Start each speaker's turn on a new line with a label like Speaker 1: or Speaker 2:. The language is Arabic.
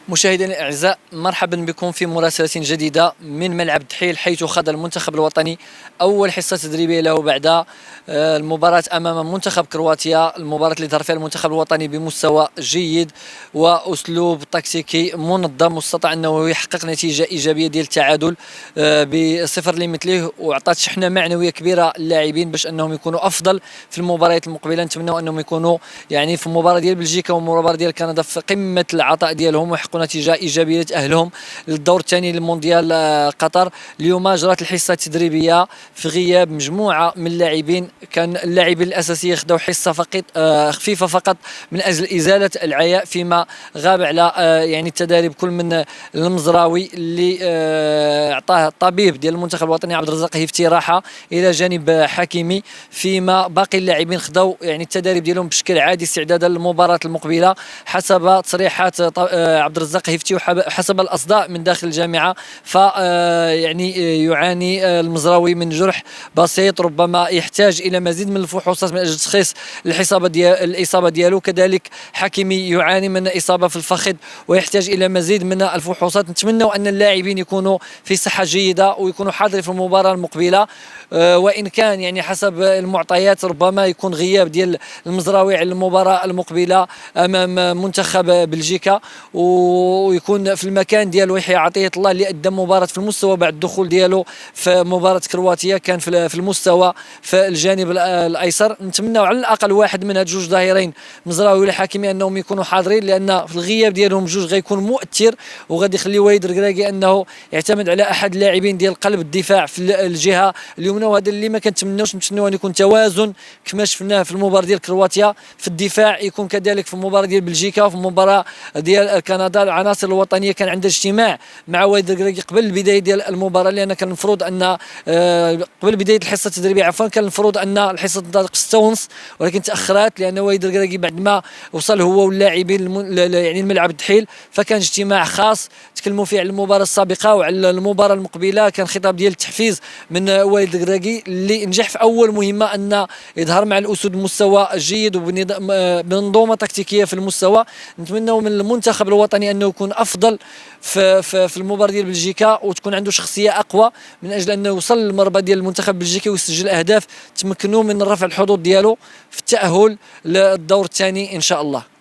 Speaker 1: مشاهدينا الاعزاء، مرحبا بكم في مراسله جديده من ملعب دحيل، حيث خاض المنتخب الوطني اول حصه تدريبيه له بعد المباراه امام منتخب كرواتيا، المباراه اللي ظهر فيها المنتخب الوطني بمستوى جيد واسلوب تكتيكي منظم، واستطاع انه يحقق نتيجه ايجابيه ديال التعادل بصفر لمثله، واعطت شحنه معنويه كبيره للاعبين باش انهم يكونوا افضل في المباريات المقبله. نتمنوا انهم يكونوا يعني في المباراه ديال بلجيكا والمباراه ديال كندا في قمه العطاء ديالهم ويحققوا نتيجه ايجابيه تاهلهم للدور الثاني للمونديال قطر. اليوم جرت الحصه التدريبيه في غياب مجموعه من اللاعبين، كان اللاعبين الاساسيه خداو حصه فقط خفيفه فقط من اجل ازاله العياء، فيما غاب على يعني التدريب كل من المزراوي اللي اعطاه الطبيب ديال المنتخب الوطني عبد الرزاق هيفتي راحه الى جانب حكيمي، فيما باقي اللاعبين خداو يعني التدريب ديالهم بشكل عادي استعدادا للمباراه المقبله حسب تصريحات عبد الرزاق هيفتي وحسب الاصداء من داخل الجامعه. ف يعني يعاني المزراوي من جرح بسيط، ربما يحتاج الى مزيد من الفحوصات من اجل تشخيص الاصابه ديالو. كذلك حكيمي يعاني من اصابه في الفخذ ويحتاج الى مزيد من الفحوصات. نتمنوا ان اللاعبين يكونوا في صحه جيده ويكونوا حاضرين في المباراه المقبله، وان كان يعني حسب المعطيات ربما يكون غياب ديال المزراوي على المباراه المقبله امام منتخب بلجيكا، ويكون في المكان ديالو يحيى عطيه الله اللي قدم مباراه في المستوى بعد الدخول ديالو في مباراه كرواتيا، كان في المستوى في الجانب الايسر. نتمنوا على الاقل واحد من هاد جوج ظاهرين مزراوي ولا حكيمي انهم يكونوا حاضرين، لان في الغياب ديالهم جوج غيكون مؤثر وغادي يخلي وليد الركراكي انه يعتمد على احد اللاعبين ديال قلب الدفاع في الجهه اليمنى، وهذا اللي ما كنتمناوش. نتمنوا ان يكون توازن كما شفناه في المباراه ديال كرواتيا في الدفاع، يكون كذلك في المباراه ديال بلجيكا وفي المباراه ديال كندا. العناصر الوطنيه كان عندها اجتماع مع وليد الركراكي قبل البدايه ديال المباراه، لان كان المفروض ان قبل بدايه الحصه التدريبيه كان المفروض ان الحصه تنطلق 6:30 ولكن تاخرت لان وليد الركراكي بعد ما وصل هو واللاعبين يعني الملعب الدحيل، فكان اجتماع خاص تكلموا فيه على المباراه السابقه وعلى المباراه المقبله. كان خطاب ديال التحفيز من وليد الركراكي اللي نجح في اول مهمه ان يظهر مع الاسود مستوى جيد وبمنظومه تكتيكيه في المستوى. نتمنوا من المنتخب الوطني انه يكون افضل في المباراه ديال بلجيكا وتكون عنده شخصيه اقوى من اجل انه يوصل للمرمى ديال المنتخب البلجيكي ويسجل اهداف تمكنوا من رفع الحظوظ ديالو في التاهل للدور الثاني ان شاء الله.